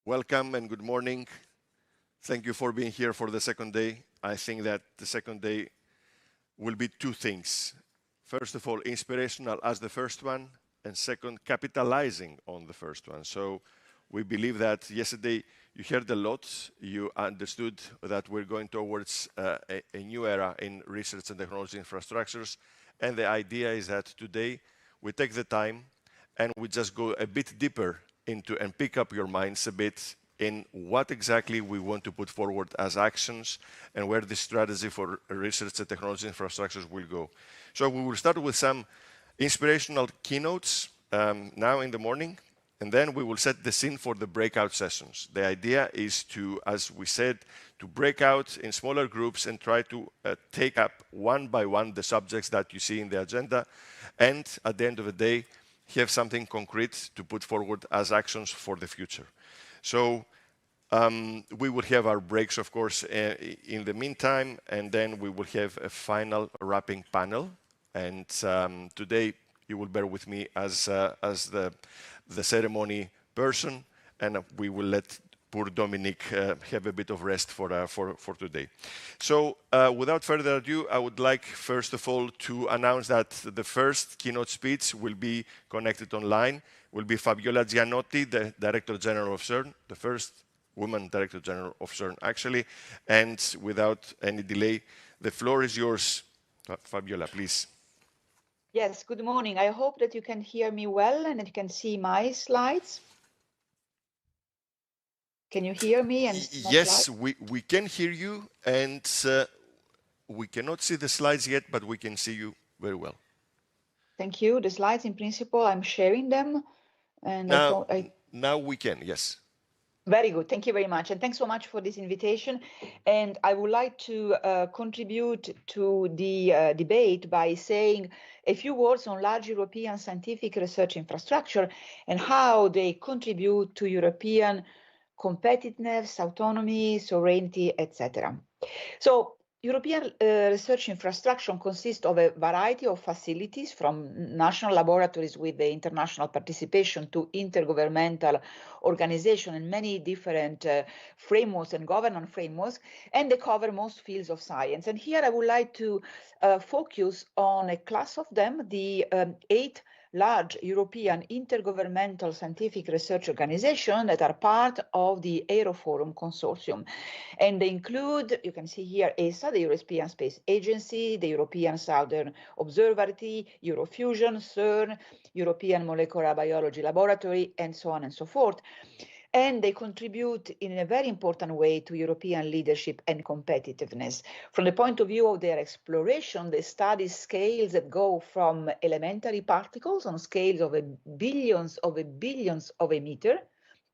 Welcome and good morning. Thank you for being here for the second day. I think that the second day will be two things. First of all, inspirational as the first one, and second, capitalizing on the first one. So we believe that yesterday you heard a lot, you understood that we're going towards a new era in research and technology infrastructures, and the idea is that today we take the time and we just go a bit deeper into and pick up your minds a bit in what exactly we want to put forward as actions and where the strategy for research and technology infrastructures will go. So we will start with some inspirational keynotes now in the morning, and then we will set the scene for the breakout sessions. The idea is to, as we said, to break out in smaller groups and try to take up one by one the subjects that you see in the agenda, and at the end of the day, have something concrete to put forward as actions for the future. So we will have our breaks, of course, in the meantime, and then we will have a final wrapping panel. And today you will bear with me as the ceremony person, and we will let poor Dominic have a bit of rest for today. So without further ado, I would like first of all to announce that the first keynote speech will be connected online, will be Fabiola Gianotti, the Director General of CERN, the first woman Director General of CERN actually. And without any delay, the floor is yours. Fabiola, please. Yes, good morning. I hope that you can hear me well and that you can see my slides. Can you hear me? And yes, we can hear you, and we cannot see the slides yet, but we can see you very well. Thank you. The slides, in principle, I'm sharing them. And now we can, yes. Very good. Thank you very much. And thanks so much for this invitation. And I would like to contribute to the debate by saying a few words on large European scientific research infrastructure and how they contribute to European competitiveness, autonomy, sovereignty, etc. So European research infrastructure consists of a variety of facilities, from national laboratories with the international participation to intergovernmental organization and many different frameworks and governance frameworks, and they cover most fields of science. And here I would like to focus on a class of them, the 8 large European intergovernmental scientific research organizations that are part of the Aeroforum consortium. And they include, you can see here, ESA, the European Space Agency, the European Southern Observatory, Eurofusion, CERN, European Molecular Biology Laboratory, and so on and so forth. And they contribute in a very important way to European leadership and competitiveness. From the point of view of their exploration, they study scales that go from elementary particles on scales of billions of a meter,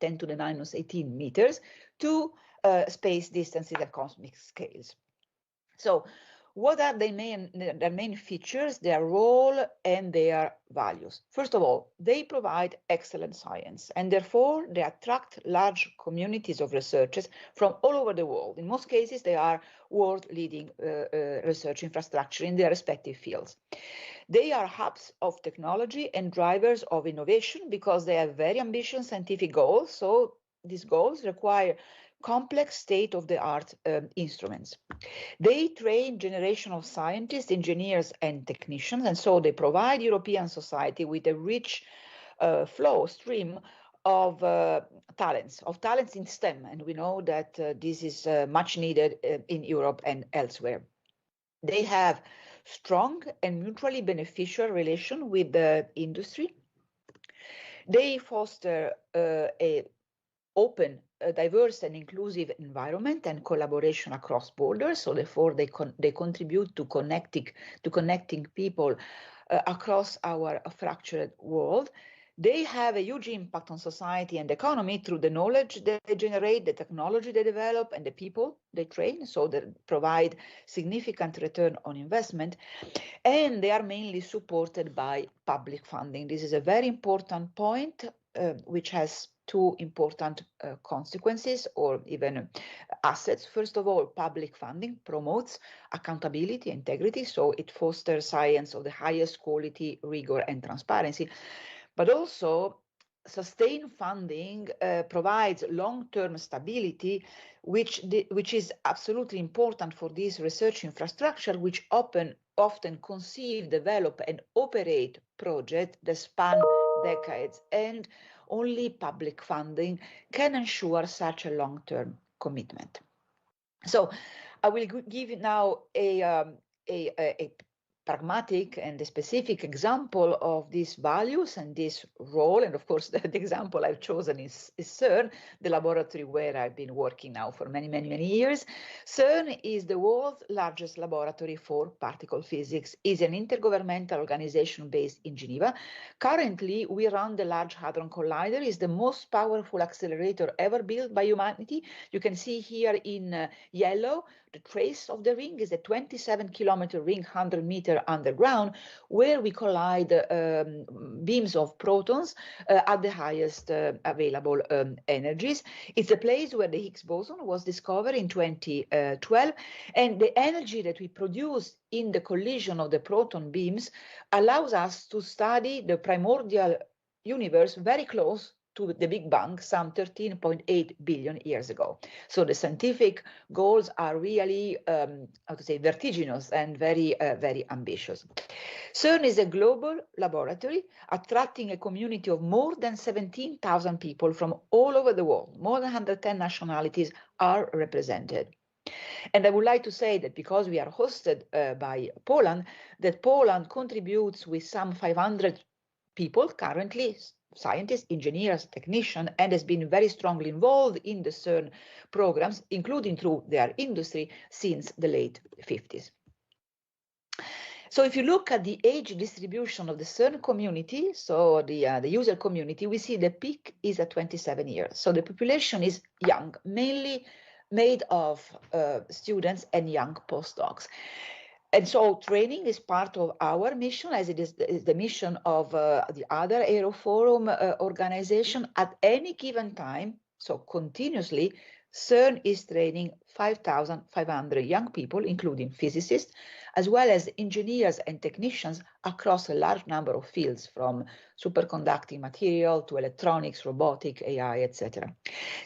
10 to the minus 18 meters, to space distances and cosmic scales. So what are their main features, their role, and their values? First of all, they provide excellent science, and therefore they attract large communities of researchers from all over the world. In most cases, they are world-leading research infrastructure in their respective fields. They are hubs of technology and drivers of innovation because they have very ambitious scientific goals. So these goals require complex state-of-the-art instruments. They train generation of scientists, engineers, and technicians, and so they provide European society with a rich stream of talents in STEM, and we know that this is much needed in Europe and elsewhere. They have strong and mutually beneficial relation with the industry. They foster a open, diverse and inclusive environment and collaboration across borders. So therefore they contribute to connecting people across our fractured world. They have a huge impact on society and economy through the knowledge they generate, the technology they develop, and the people they train. So they provide significant return on investment. And they are mainly supported by public funding. This is a very important point, which has two important consequences or even assets. First of all, public funding promotes accountability, integrity, so it fosters science of the highest quality, rigor, and transparency. But also, sustained funding provides long-term stability, which is absolutely important for this research infrastructure, which often conceive, develop, and operate projects that span decades, and only public funding can ensure such a long-term commitment. So I will give you now a pragmatic and a specific example of these values and this role. And of course, the example I've chosen is CERN, the laboratory where I've been working now for many, many, many years. CERN is the world's largest laboratory for particle physics. It's an intergovernmental organization based in Geneva. Currently, we run the Large Hadron Collider. It's the most powerful accelerator ever built by humanity. You can see here in yellow, the trace of the ring is a 27-kilometer ring, 100-meter underground, where we collide beams of protons at the highest available energies. It's a place where the Higgs boson was discovered in 2012, and the energy that we produce in the collision of the proton beams allows us to study the primordial universe very close to the Big Bang, some 13.8 billion years ago. So the scientific goals are really, vertiginous and very, very ambitious. CERN is a global laboratory attracting a community of more than 17,000 people from all over the world. More than 110 nationalities are represented. And I would like to say that because we are hosted by Poland, that Poland contributes with some 500 people currently, scientists, engineers, technicians, and has been very strongly involved in the CERN programs, including through their industry since the late 50s. So if you look at the age distribution of the CERN community, so the user community, we see the peak is at 27 years. So the population is young, mainly made of students and young postdocs. And so training is part of our mission, as it is the mission of the other Aeroforum organization at any given time. So continuously, CERN is training 5,500 young people, including physicists, as well as engineers and technicians across a large number of fields, from superconducting material to electronics, robotic, AI, etc.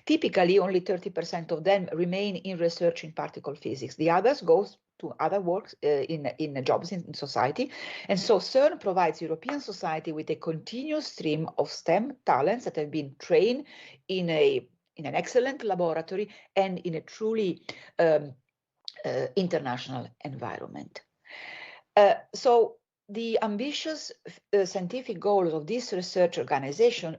Typically, only 30% of them remain in research in particle physics. The others go to other works in jobs in society. And so CERN provides European society with a continuous stream of STEM talents that have been trained in an excellent laboratory and in a truly international environment. So the ambitious scientific goals of this research organization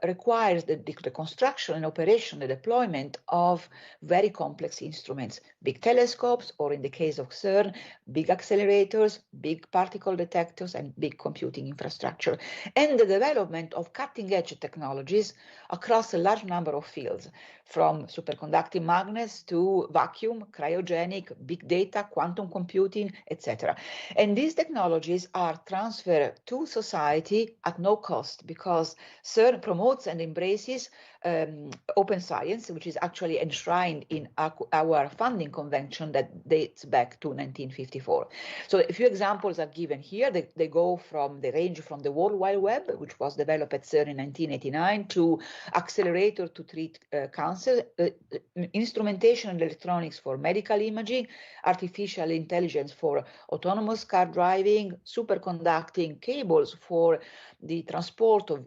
requires the construction and operation, the deployment of very complex instruments, big telescopes, or in the case of CERN, big accelerators, big particle detectors, and big computing infrastructure, and the development of cutting-edge technologies across a large number of fields, from superconducting magnets to vacuum, cryogenic, big data, quantum computing, etc. And these technologies are transferred to society at no cost, because CERN promotes and embraces open science, which is actually enshrined in our funding convention that dates back to 1954. So a few examples are given here. They range from the World Wide Web, which was developed at CERN in 1989, to accelerator to treat cancer, instrumentation and electronics for medical imaging, artificial intelligence for autonomous car driving, superconducting cables for the transport of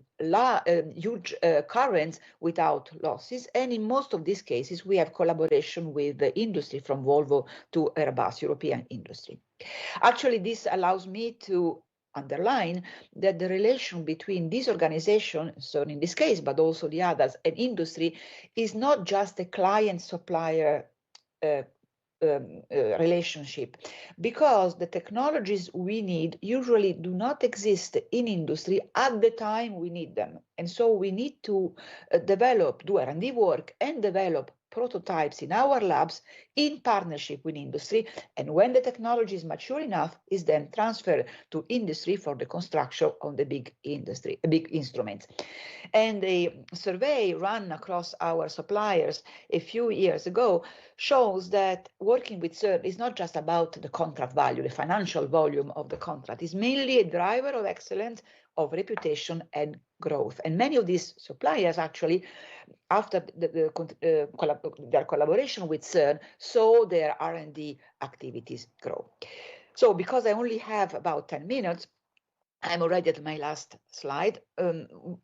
huge currents without losses. And in most of these cases, we have collaboration with the industry, from Volvo to Airbus, European industry. Actually, this allows me to underline that the relation between this organization, so in this case, but also the others, and industry, is not just a client-supplier relationship, because the technologies we need usually do not exist in industry at the time we need them. And so we need to do R&D work and develop prototypes in our labs in partnership with industry, and when the technology is mature enough, is then transferred to industry for the construction of the big instruments. And a survey run across our suppliers a few years ago shows that working with CERN is not just about the contract value, the financial volume of the contract. It's mainly a driver of excellence of reputation and growth. And many of these suppliers actually, after their collaboration with CERN, saw their R&D activities grow. So because I only have about 10 minutes, I'm already at my last slide,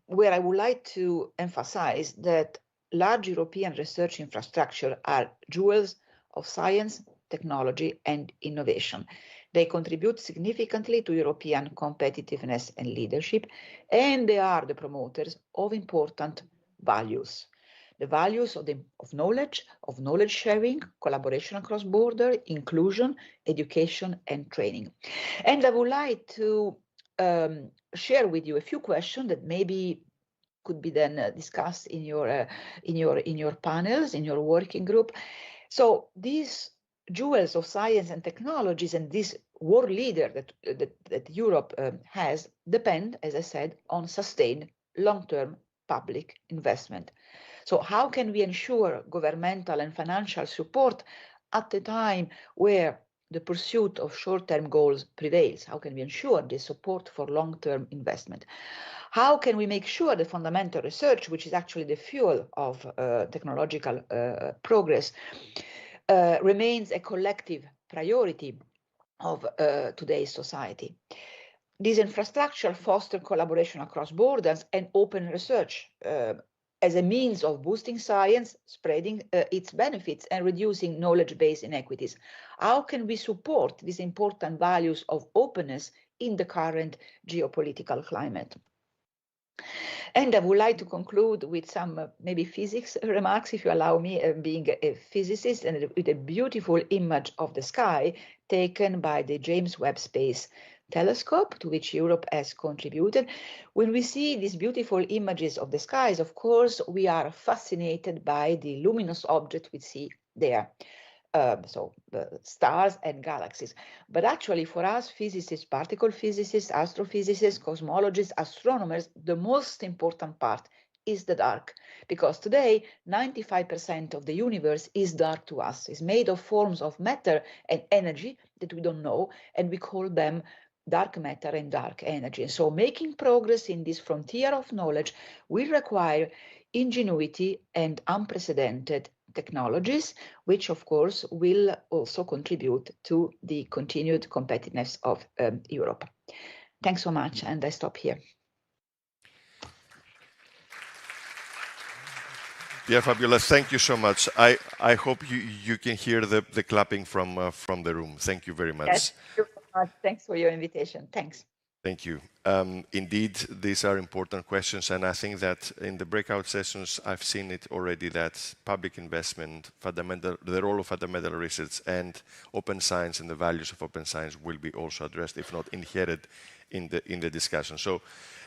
where I would like to emphasize that large European research infrastructure are jewels of science, technology, and innovation. They contribute significantly to European competitiveness and leadership, and they are the promoters of important values. The values of knowledge sharing, collaboration across borders, inclusion, education, and training. And I would like to share with you a few questions that maybe could be then discussed in your panels, in your working group. So these jewels of science and technologies and this world leader that Europe has depend, as I said, on sustained long-term public investment. So how can we ensure governmental and financial support at a time where the pursuit of short-term goals prevails? How can we ensure this support for long-term investment? How can we make sure that fundamental research, which is actually the fuel of technological progress, remains a collective priority of today's society? This infrastructure fosters collaboration across borders and open research as a means of boosting science, spreading its benefits, and reducing knowledge-based inequities. How can we support these important values of openness in the current geopolitical climate? And I would like to conclude with some maybe physics remarks, if you allow me, being a physicist, and with a beautiful image of the sky taken by the James Webb Space Telescope, to which Europe has contributed. When we see these beautiful images of the skies, of course, we are fascinated by the luminous object we see there. So stars and galaxies. But actually for us physicists, particle physicists, astrophysicists, cosmologists, astronomers, the most important part is the dark. Because today, 95% of the universe is dark to us. It's made of forms of matter and energy that we don't know, and we call them dark matter and dark energy. And so making progress in this frontier of knowledge will require ingenuity and unprecedented technologies, which of course will also contribute to the continued competitiveness of Europe. Thanks so much, and I stop here. Yeah, fabulous. Thank you so much. I hope you can hear the clapping from the room. Thank you very much. Yes, thank you so much. Thanks for your invitation. Thanks. Thank you. Indeed, these are important questions, and I think that in the breakout sessions, I've seen it already that public investment, the role of fundamental research and open science and the values of open science will be also addressed, if not inherent, in the discussion. So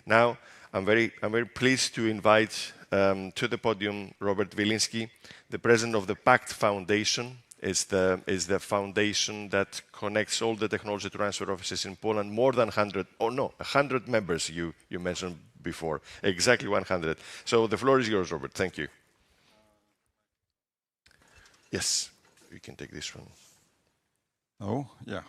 now I'm very pleased to invite to the podium Robert Wilinski, the president of the PACT Foundation. Is the foundation that connects all the technology transfer offices in Poland, more than 100 members you mentioned before, exactly 100. So the floor is yours, Robert. Thank you. Yes, you can take this one. Oh, yeah.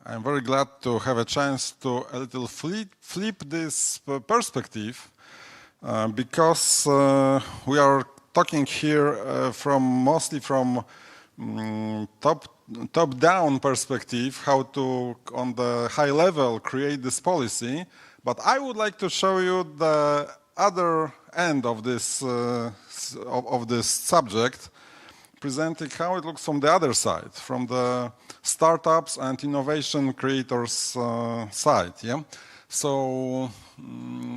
I'm very glad to have a chance to a little flip this perspective because we are talking here mostly from top-down perspective, how to, on the high level, create this policy. But I would like to show you the other end of this subject, presenting how it looks from the other side, from the startups and innovation creators side. Yeah. So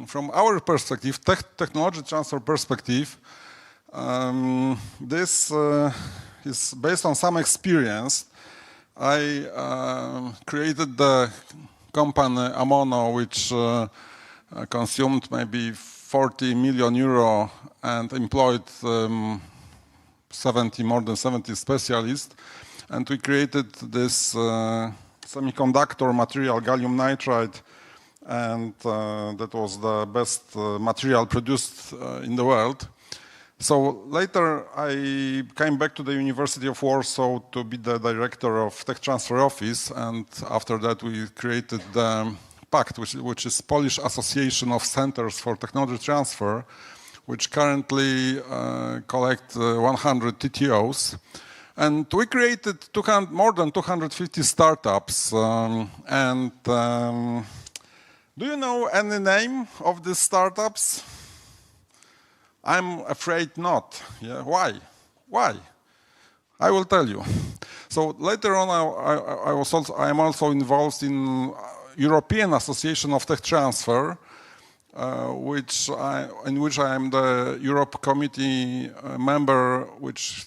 from our perspective, technology transfer perspective, this is based on some experience. I created the company Amono, which consumed maybe 40 million euro and employed more than 70 specialists. And we created this semiconductor material, gallium nitride, and that was the best material produced in the world. So later I came back to the University of Warsaw to be the director of Tech Transfer Office, and after that we created the PACT, which is Polish Association of Centers for Technology Transfer, which currently collect 100 TTOs. And we created more than 250 startups. Do you know any name of these startups? I'm afraid not. Yeah, why? Why? I will tell you. So later on, I am also involved in European Association of Tech Transfer, in which I am the Europe Committee member, which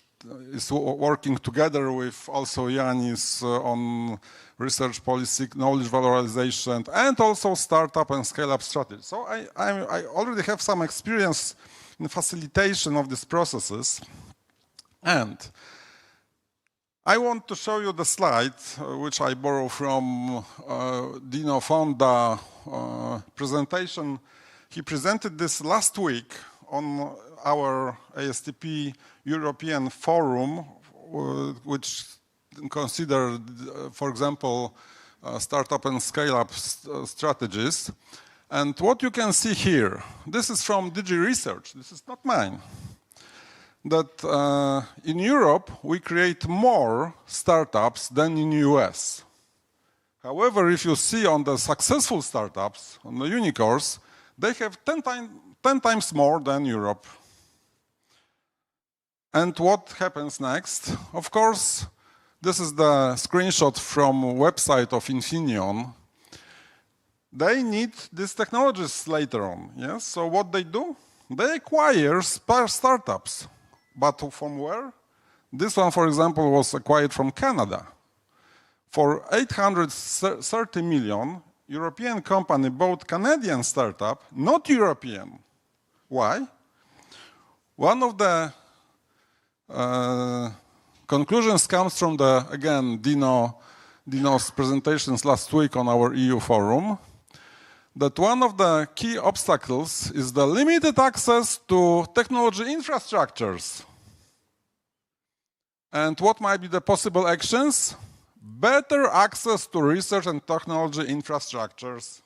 is working together with also Yanis on research policy, knowledge valorization, and also startup and scale-up strategy. So I already have some experience in facilitation of these processes. And I want to show you the slide, which I borrow from Dino Fonda presentation. He presented this last week on our ASTP European Forum, which considered, for example, startup and scale-up strategies. And what you can see here, this is from DG Research, this is not mine, that in Europe we create more startups than in US. However, if you see on the successful startups, on the unicorns, they have 10 times more than Europe. And what happens next? Of course, this is the screenshot from website of Infineon. They need these technologies later on, yes? So what they do? They acquire startups. But from where? This one, for example, was acquired from Canada. For 830 million, European company bought Canadian startup, not European. Why? One of the conclusions comes from the, again, Dino's presentations last week on our EU forum, that one of the key obstacles is the limited access to technology infrastructures. And what might be the possible actions? Better access to research and technology infrastructures.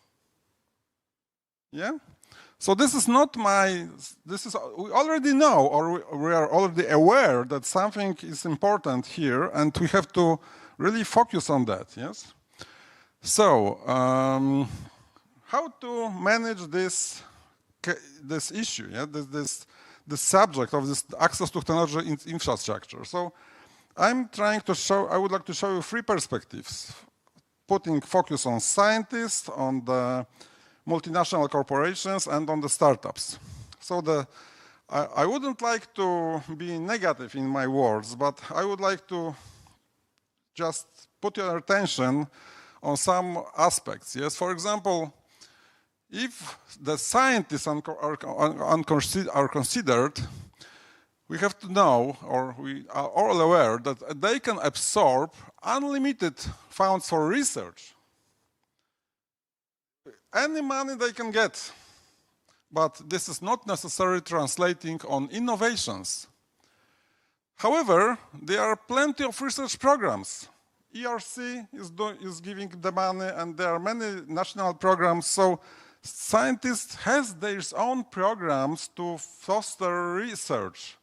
Yeah? So this is not we already know, or we are already aware that something is important here, and we have to really focus on that, yes? So, how to manage this issue, yeah? this subject of this access to technology infrastructure. So, I'm trying to show, I would like to show you three perspectives, putting focus on scientists, on the multinational corporations, and on the startups. So I wouldn't like to be negative in my words, but I would like to just put your attention on some aspects. Yes, for example, if the scientists are considered, we have to know, or we are all aware, that they can absorb unlimited funds for research. Any money they can get. But this is not necessarily translating on innovations. However, there are plenty of research programs. ERC is giving the money, and there are many national programs. So scientists have their own programs to foster research.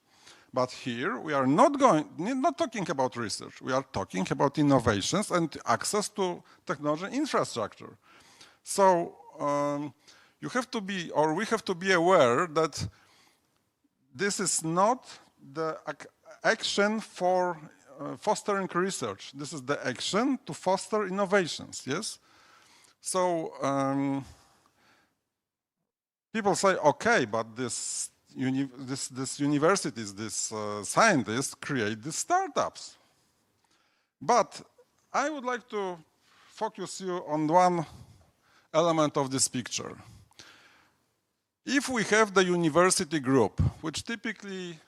But here we are not talking about research. We are talking about innovations and access to technology infrastructure. So you have to be, or we have to be aware that this is not the action for fostering research. This is the action to foster innovations, yes? So people say, okay, but these universities, these scientists create these startups. But I would like to focus you on one element of this picture. If we have the university group, which typically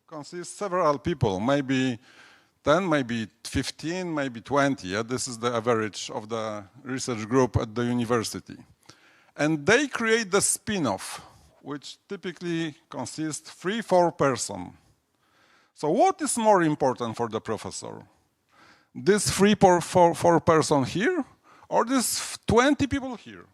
consists several people, maybe 10, maybe 15, maybe 20, yeah? This is the average of the research group at the university. And they create the spin-off, which typically consists 3-4 persons. So what is more important for the professor? This 3-4 person here, or these 20 people here,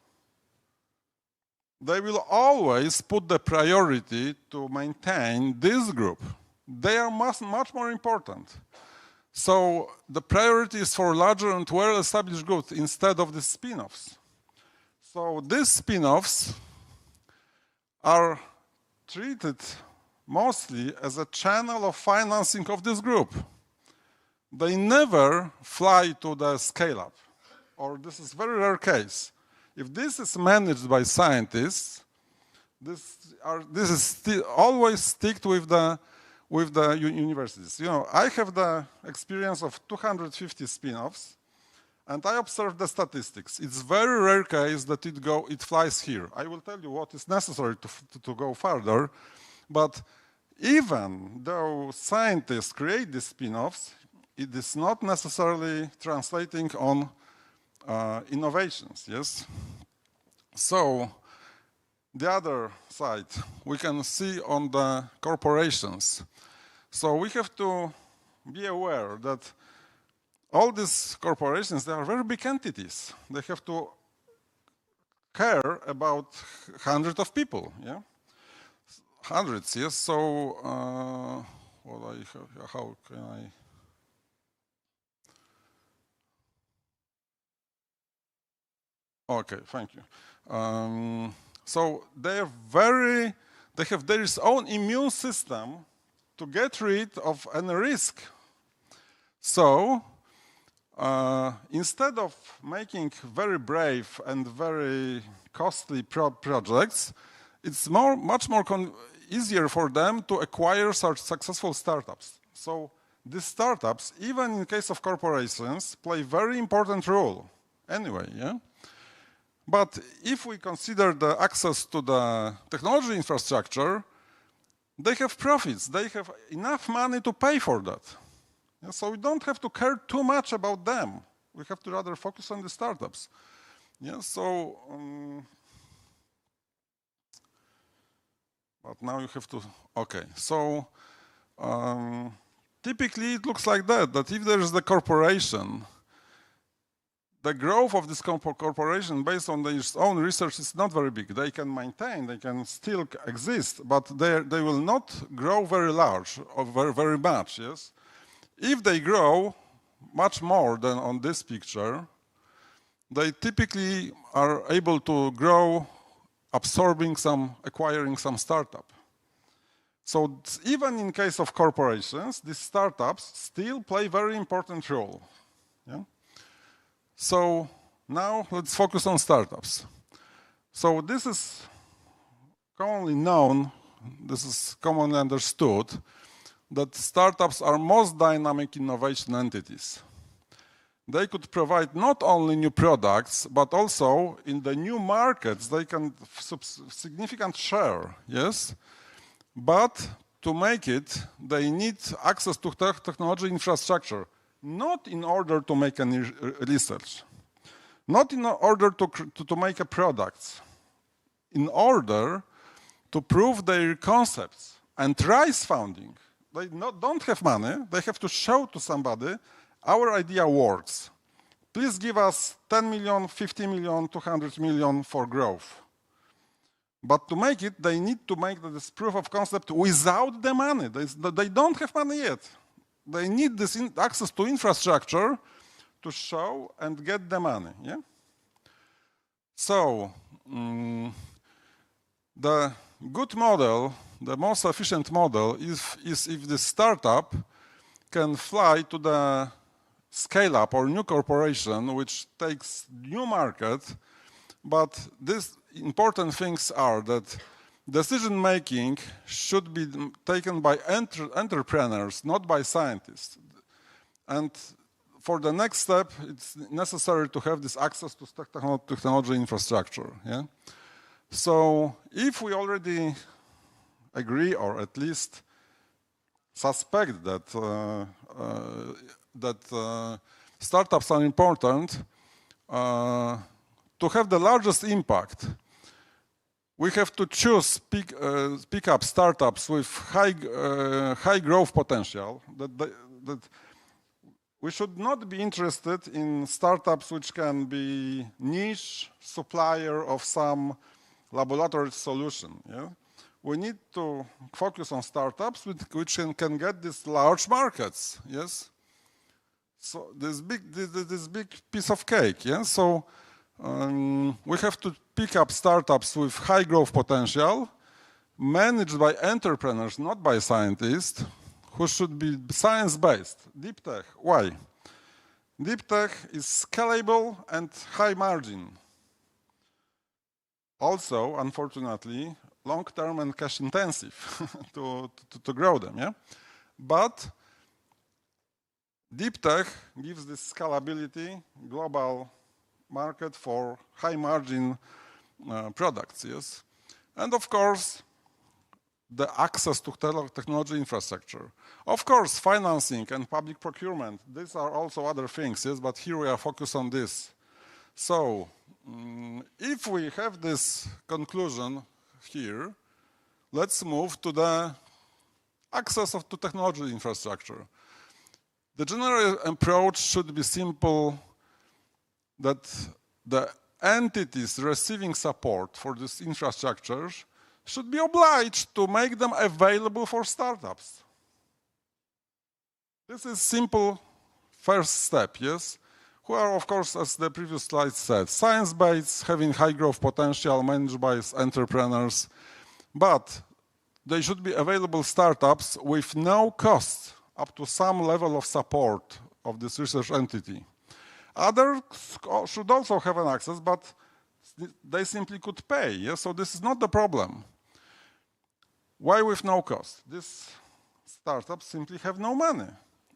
they will always put the priority to maintain this group. They are much more important. So the priority is for larger and well-established groups instead of the spin-offs. So these spin-offs are treated mostly as a channel of financing of this group. They never fly to the scale-up, or this is a very rare case. If this is managed by scientists, this is still always sticked with the universities. You know, I have the experience of 250 spin-offs, and I observed the statistics. It's a very rare case that it flies here. I will tell you what is necessary to go further, but even though scientists create these spin-offs, it is not necessarily translating on innovations, yes? So, the other side, we can see on the corporations. So we have to be aware that all these corporations, they are very big entities. They have to care about hundreds of people, yeah? Hundreds, yes. So, how can I? Okay, thank you. So they have their own immune system to get rid of any risk. So instead of making very brave and very costly projects, it's much more easier for them to acquire such successful startups. So these startups, even in case of corporations, play a very important role anyway, yeah? But if we consider the access to the technology infrastructure, they have profits. They have enough money to pay for that. Yeah, so we don't have to care too much about them. We have to rather focus on the startups. Yeah, so, but now you have to, okay. So typically it looks like that if there is the corporation, the growth of this corporation based on their own research is not very big. They can maintain, they can still exist, but they will not grow very large or very much, yes? If they grow much more than on this picture, they typically are able to grow acquiring some startup. So even in case of corporations, these startups still play a very important role, yeah? So now let's focus on startups. So this is commonly known, this is commonly understood, that startups are most dynamic innovation entities. They could provide not only new products, but also in the new markets, they can significant share, yes? But to make it, they need access to technology infrastructure. Not in order to make any research, not in order to make a product, in order to prove their concepts and raise funding. They don't have money, they have to show to somebody, our idea works. Please give us 10 million, 50 million, 200 million for growth. But to make it, they need to make this proof of concept without the money. They don't have money yet. They need this access to infrastructure to show and get the money, yeah? So, the good model, the most efficient model is if the startup can fly to the scale-up or new corporation which takes new market, but these important things are that decision-making should be taken by entrepreneurs, not by scientists. And for the next step, it's necessary to have this access to technology infrastructure. Yeah? So if we already agree, or at least suspect that, startups are important, to have the largest impact, we have to choose pick up startups with high growth potential. That we should not be interested in startups which can be niche supplier of some laboratory solution. Yeah? We need to focus on startups which can get these large markets. Yes. So this big piece of cake. Yeah. So we have to pick up startups with high growth potential, managed by entrepreneurs, not by scientists, who should be science-based. Deep tech. Why? Deep tech is scalable and high margin. Also, unfortunately, long-term and cash-intensive to grow them. Yeah? But deep tech gives this scalability, global market for high-margin products. Yes? And of course, the access to technology infrastructure. Of course, financing and public procurement, these are also other things, yes, but here we are focused on this. So, if we have this conclusion here, let's move to the access to technology infrastructure. The general approach should be simple, that the entities receiving support for this infrastructure should be obliged to make them available for startups. This is simple first step, yes? Who are, of course, as the previous slide said, science-based, having high growth potential, managed by entrepreneurs, but they should be available startups with no cost up to some level of support of this research entity. Others should also have an access, but they simply could pay, yes? So this is not the problem. Why with no cost? These startups simply have no money.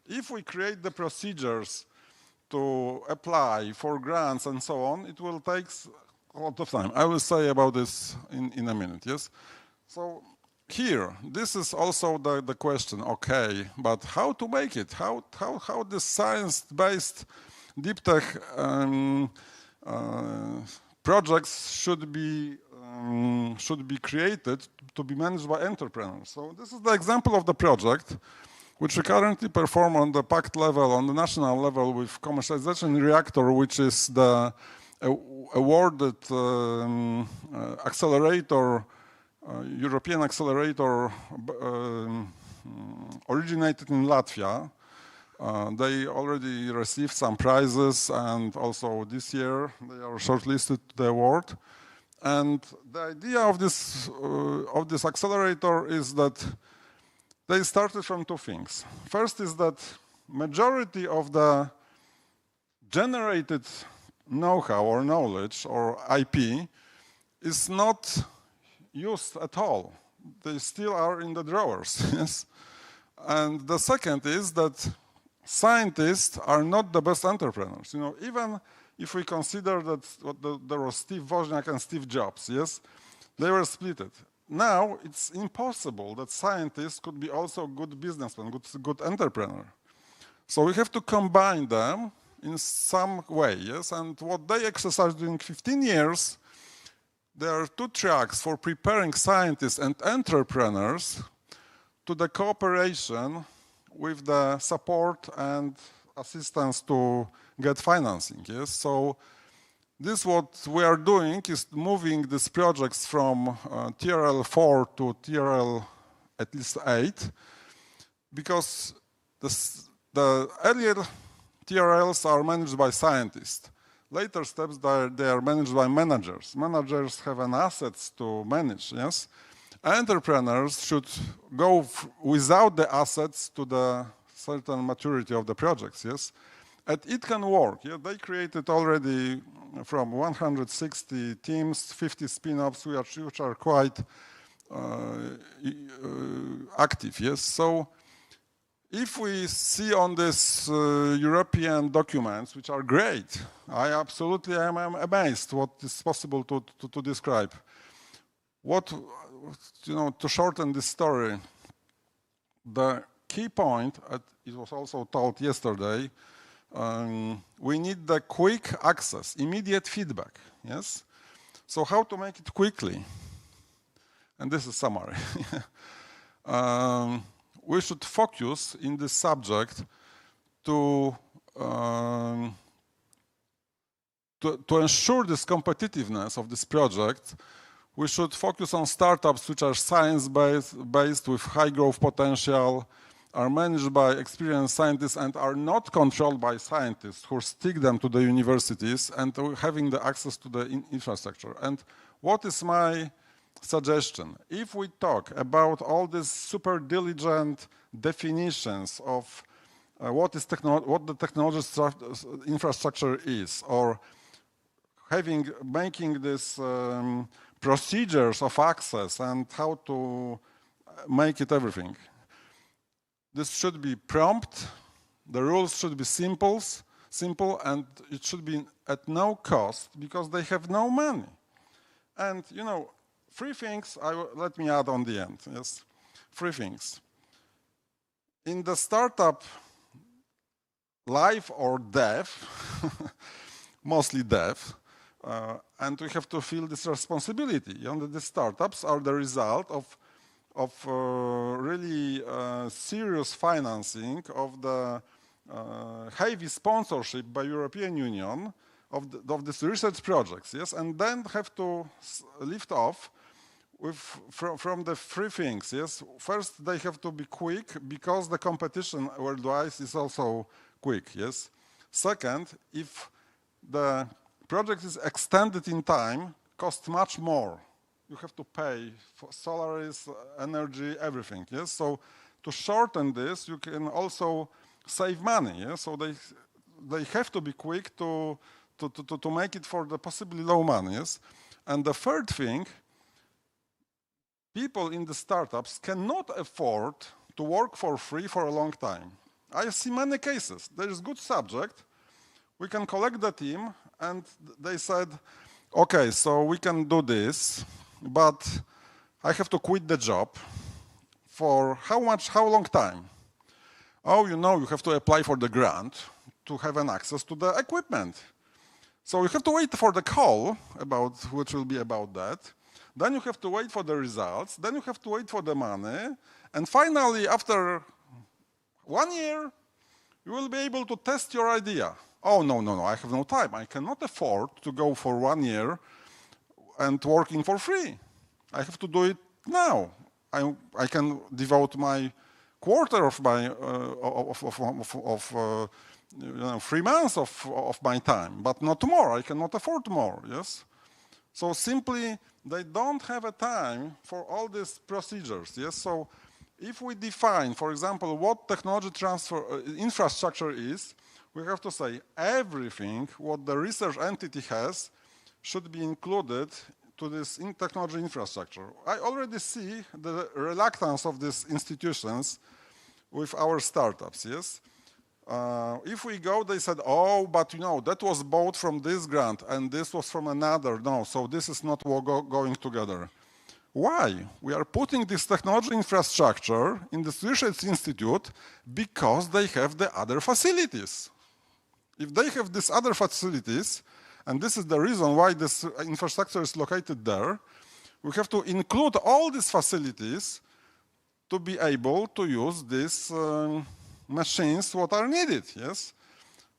If we create the procedures to apply for grants and so on, it will take a lot of time. I will say about this in a minute, yes? So here, this is also the question, okay, but how to make it? How this science-based deep tech projects should be created to be managed by entrepreneurs. So this is the example of the project which we currently perform on the pact level, on the national level with commercialization reactor, which is the awarded accelerator, European accelerator originated in Latvia. They already received some prizes, and also this year they are shortlisted to the award. And the idea of this accelerator is that they started from two things. First is that majority of the generated know-how or knowledge or IP is not used at all. They still are in the drawers. Yes? And the second is that scientists are not the best entrepreneurs. You know, even if we consider that there was Steve Wozniak and Steve Jobs, yes, they were splitted. Now it's impossible that scientists could be also good businessmen, good entrepreneur. So we have to combine them in some way, yes. And what they exercised during 15 years, there are two tracks for preparing scientists and entrepreneurs to the cooperation with the support and assistance to get financing. Yes, so this what we are doing is moving these projects from TRL 4 to TRL at least 8, because the earlier TRLs are managed by scientists. Later steps, they are managed by managers. Managers have an assets to manage, yes? Entrepreneurs should go without the assets to the certain maturity of the projects, yes? And it can work. Yeah? They created already from 160 teams, 50 spin-offs, which are quite active, yes? So if we see on this European documents, which are great, I absolutely am amazed what is possible to describe. What, you know, to shorten this story, the key point, it was also told yesterday, we need the quick access, immediate feedback, yes? So how to make it quickly? And this is summary. We should focus in this subject to to ensure this competitiveness of this project, we should focus on startups which are science-based with high growth potential, are managed by experienced scientists and are not controlled by scientists who stick them to the universities and having the access to the infrastructure. And what is my suggestion? If we talk about all these super diligent definitions of what the technology infrastructure is, or making this procedures of access and how to make it everything. This should be prompt, the rules should be simple, and it should be at no cost because they have no money. And you know, 3 things let me add on the end. Yes, 3 things. In the startup life or death, mostly death, and we have to feel this responsibility. The startups are the result of really serious financing of the heavy sponsorship by European Union of these research projects, yes, and then have to lift off from the 3 things, yes. First, they have to be quick because the competition worldwide is also quick, yes. Second, if the project is extended in time, costs much more. You have to pay for salaries, energy, everything, yes. So to shorten this, you can also save money, yes. So they have to be quick to make it for the possibly low money, yes. And the third thing, people in the startups cannot afford to work for free for a long time. I see many cases. There is good subject. We can collect the team, and they said, okay, so we can do this, but I have to quit the job for how long time? Oh, you know, you have to apply for the grant to have an access to the equipment. So you have to wait for the call, which will be about that. Then you have to wait for the results. Then you have to wait for the money. And finally, after 1 year, you will be able to test your idea. Oh, no, I have no time. I cannot afford to go for 1 year and working for free. I have to do it now. I can devote my quarter of my 3 months of my time, but not more. I cannot afford more. Yes. So simply, they don't have a time for all these procedures. Yes. So if we define, for example, what technology transfer infrastructure is, we have to say everything what the research entity has should be included to this technology infrastructure. I already see the reluctance of these institutions with our startups, yes? If we go, they said, oh, but you know, that was bought from this grant and this was from another. No, so this is not going together. Why? We are putting this technology infrastructure in this research institute because they have the other facilities. If they have these other facilities, and this is the reason why this infrastructure is located there, we have to include all these facilities to be able to use these machines what are needed, yes?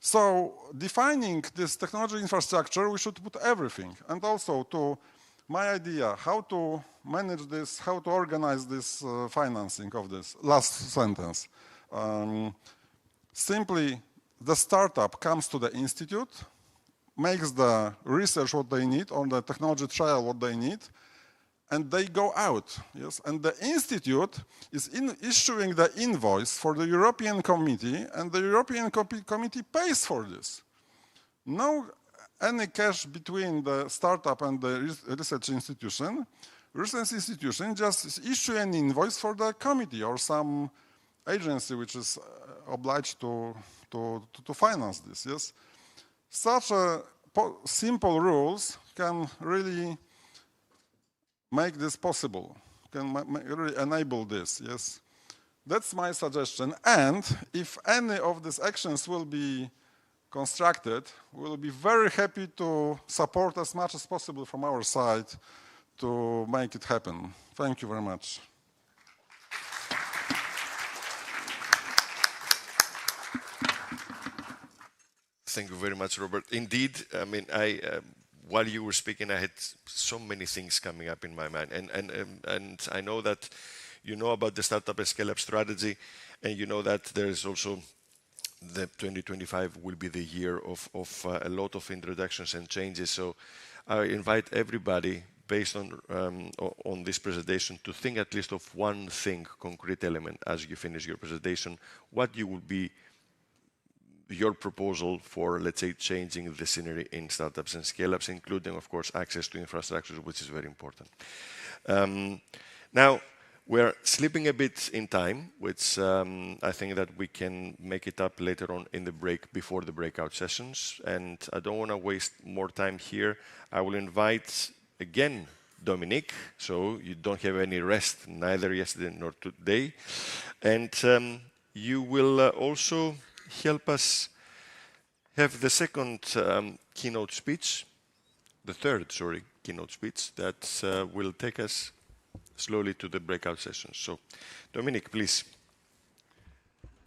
So defining this technology infrastructure, we should put everything. And also to my idea, how to manage this, how to organize this financing of this. Last sentence. Simply, the startup comes to the institute, makes the research what they need, or the technology trial what they need, and they go out. Yes? And the institute is issuing the invoice for the European Committee, and the European Committee pays for this. No any cash between the startup and the research institution. Research institution just issue an invoice for the committee or some agency which is obliged to finance this. Yes, such a simple rules can really make this possible. Can really enable this. Yes, that's my suggestion. And if any of these actions will be constructed, we will be very happy to support as much as possible from our side to make it happen. Thank you very much. Thank you very much, Robert. Indeed, I mean, while you were speaking, I had so many things coming up in my mind, and I know that you know about the startup and scale-up strategy, and you know that there is also the 2025 will be the year of a lot of introductions and changes. So I invite everybody, based on this presentation, to think at least of one thing, concrete element, as you finish your presentation, what you would be your proposal for, let's say, changing the scenery in startups and scale-ups, including, of course, access to infrastructure, which is very important. Now, we're slipping a bit in time, which I think that we can make it up later on in the break, before the breakout sessions. And I don't want to waste more time here. I will invite again Dominic, so you don't have any rest, neither yesterday nor today. And you will also help us have the second keynote speech, the third, sorry, keynote speech that will take us slowly to the breakout sessions. So, Dominic, please.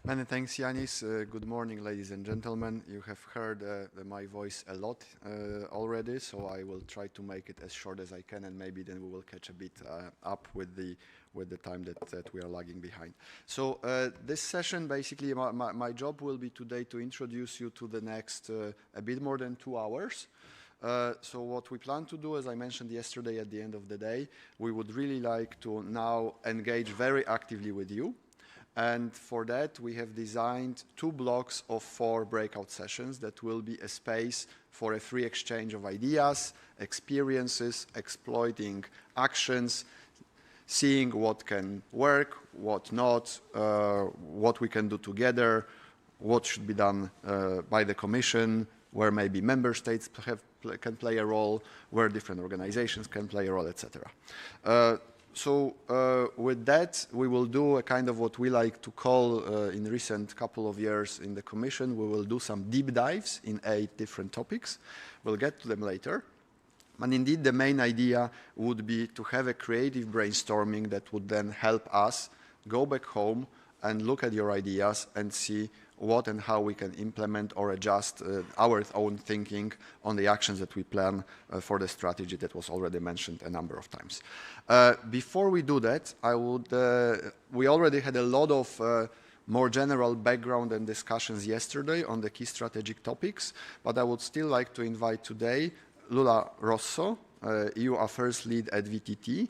Many thanks, Yanis. Good morning, ladies and gentlemen. You have heard my voice a lot already, so I will try to make it as short as I can, and maybe then we will catch a bit up with the time that we are lagging behind. So this session, basically, my job will be today to introduce you to the next a bit more than 2 hours. So what we plan to do, as I mentioned yesterday at the end of the day, we would really like to now engage very actively with you. And for that, we have designed 2 blocks of 4 breakout sessions that will be a space for a free exchange of ideas, experiences, exploiting actions, seeing what can work, what not, what we can do together, what should be done by the Commission, where maybe member states can play a role, where different organizations can play a role, etc. So with that, we will do a kind of what we like to call in recent couple of years in the Commission, we will do some deep dives in 8 different topics. We'll get to them later. And indeed, the main idea would be to have a creative brainstorming that would then help us go back home and look at your ideas and see what and how we can implement or adjust our own thinking on the actions that we plan for the strategy that was already mentioned a number of times. Before we do that, we already had a lot of more general background and discussions yesterday on the key strategic topics, but I would still like to invite today Lula Rosso, EU Affairs Lead at VTT,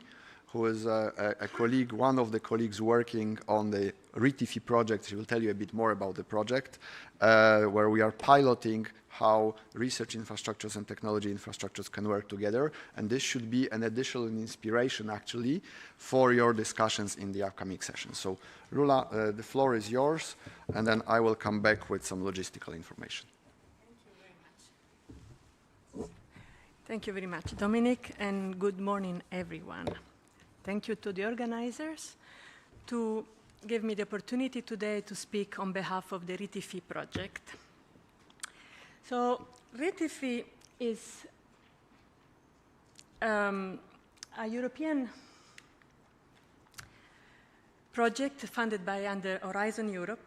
who is a colleague, one of the colleagues working on the RITIFI project. She will tell you a bit more about the project, where we are piloting how research infrastructures and technology infrastructures can work together. And this should be an additional inspiration, actually, for your discussions in the upcoming session. So, Lula, the floor is yours, and then I will come back with some logistical information. Thank you very much, Dominic, and good morning, everyone. Thank you to the organizers to give me the opportunity today to speak on behalf of the RITIFI project. So RITIFI is a European project funded by under Horizon Europe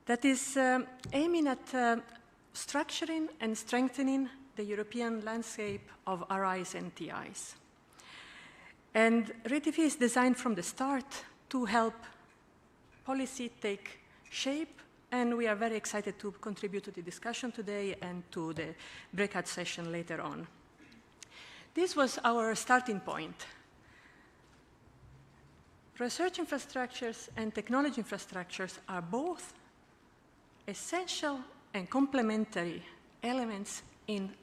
that is aiming at structuring and strengthening the European landscape of RIs and TIs. And RITIFI is designed from the start to help policy take shape, and we are very excited to contribute to the discussion today and to the breakout session later on. This was our starting point. Research infrastructures and technology infrastructures are both essential and complementary elements in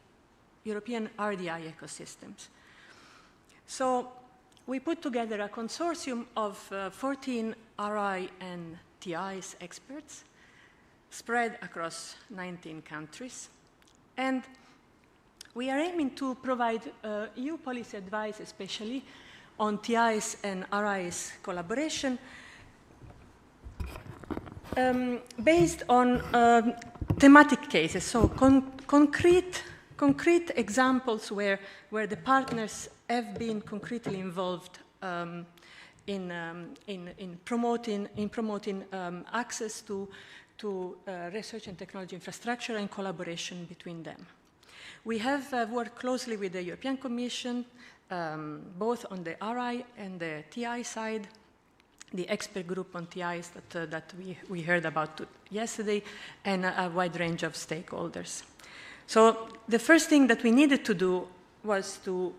European RDI ecosystems. So we put together a consortium of 14 RI and TIs experts spread across 19 countries. And we are aiming to provide EU policy advice, especially on TIs and RIs collaboration, based on thematic cases, so concrete examples where the partners have been concretely involved in promoting access to to research and technology infrastructure and collaboration between them. We have worked closely with the European Commission, both on the RI and the TI side, the expert group on TIs that we heard about yesterday, and a wide range of stakeholders. So the first thing that we needed to do was to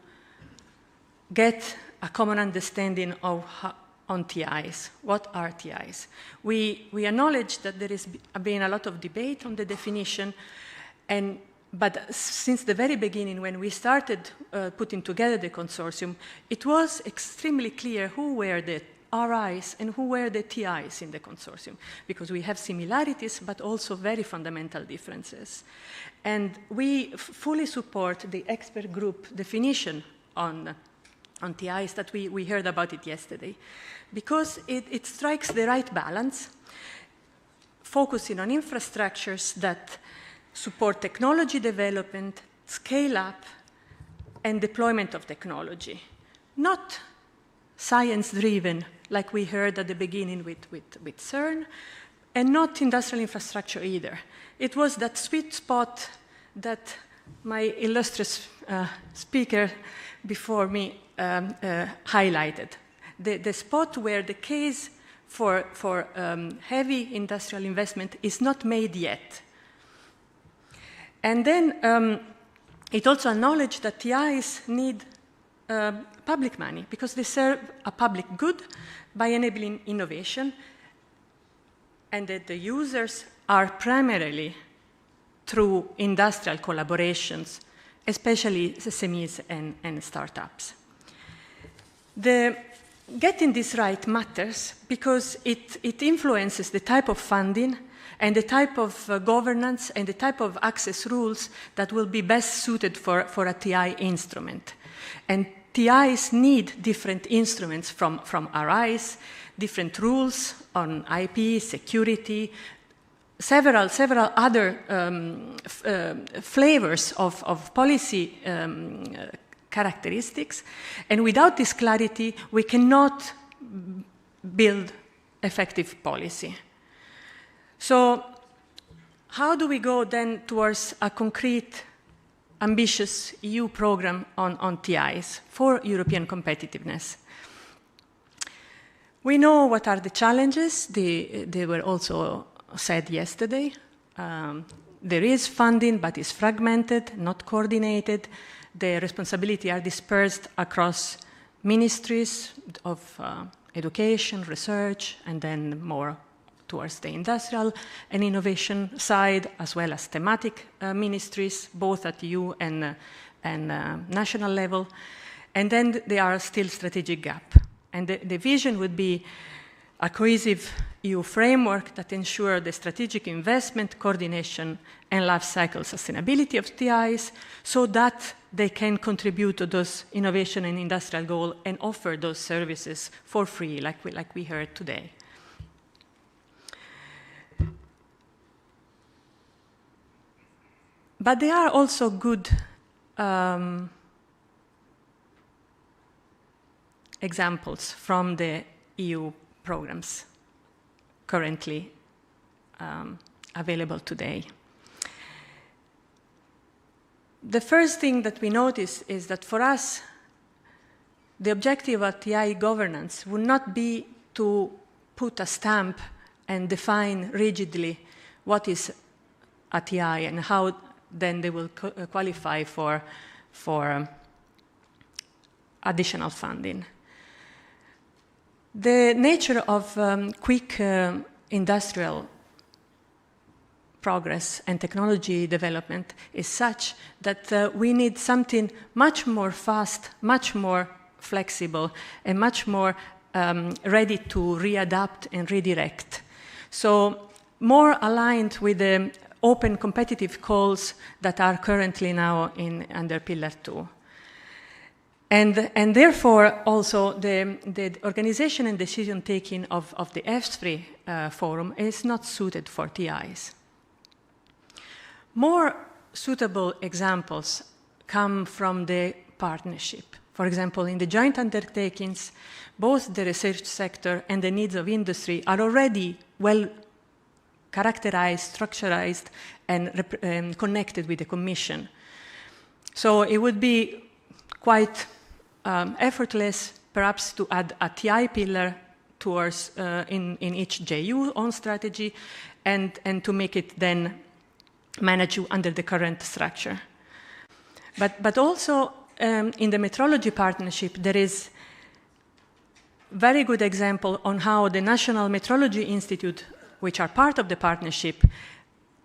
get a common understanding of on TIs. What are TIs? We acknowledge that there has been a lot of debate on the definition, but since the very beginning, when we started putting together the consortium, it was extremely clear who were the RIs and who were the TIs in the consortium, because we have similarities, but also very fundamental differences. And we fully support the expert group definition on TIs that we heard about it yesterday, because it strikes the right balance, focusing on infrastructures that support technology development, scale up, and deployment of technology. Not science-driven, like we heard at the beginning with CERN, and not industrial infrastructure either. It was that sweet spot that my illustrious speaker before me highlighted. The spot where the case for heavy industrial investment is not made yet. And then it also acknowledged that TIs need public money because they serve a public good by enabling innovation, and that the users are primarily through industrial collaborations, especially SMEs and startups. Getting this right matters because it influences the type of funding and the type of governance and the type of access rules that will be best suited for a TI instrument. And TIs need different instruments from RIs, different rules on IP, security, several other flavors of policy characteristics. And without this clarity, we cannot build effective policy. So how do we go then towards a concrete, ambitious EU program on TIs for European competitiveness? We know what are the challenges. They were also said yesterday. There is funding, but it's fragmented, not coordinated. The responsibilities are dispersed across ministries of education, research, and then more towards the industrial and innovation side, as well as thematic ministries, both at EU and national level. And then there are still strategic gaps. And the vision would be a cohesive EU framework that ensures the strategic investment, coordination, and life cycle sustainability of TIs so that they can contribute to those innovation and industrial goals and offer those services for free, like we heard today. But there are also good examples from the EU programs currently available today. The first thing that we notice is that for us, the objective of TI governance would not be to put a stamp and define rigidly what is a TI and how then they will qualify for additional funding. The nature of quick industrial progress and technology development is such that we need something much more fast, much more flexible, and much more ready to readapt and redirect. So more aligned with the open competitive calls that are currently now under Pillar 2. And therefore, also, the organization and decision-taking of the EFSFRI forum is not suited for TIs. More suitable examples come from the partnership. For example, in the joint undertakings, both the research sector and the needs of industry are already well characterized, structurized, and connected with the Commission. So it would be quite effortless, perhaps, to add a TI pillar towards in each JU on strategy, and to make it then manage under the current structure. But also in the metrology partnership, there is very good example on how the National Metrology Institute, which are part of the partnership,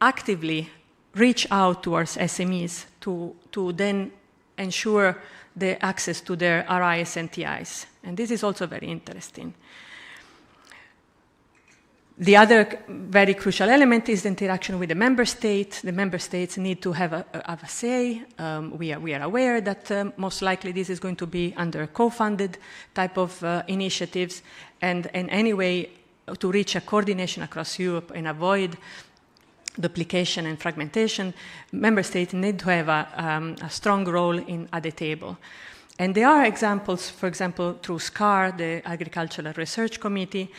actively reach out towards SMEs to then ensure the access to their RIs and TIs. And this is also very interesting. The other very crucial element is the interaction with the member state. The member states need to have a say. We are aware that most likely this is going to be under co-funded type of initiatives. And anyway, to reach a coordination across Europe and avoid duplication and fragmentation, member states need to have a strong role at the table. And there are examples, for example, through SCAR, the Agricultural Research Committee,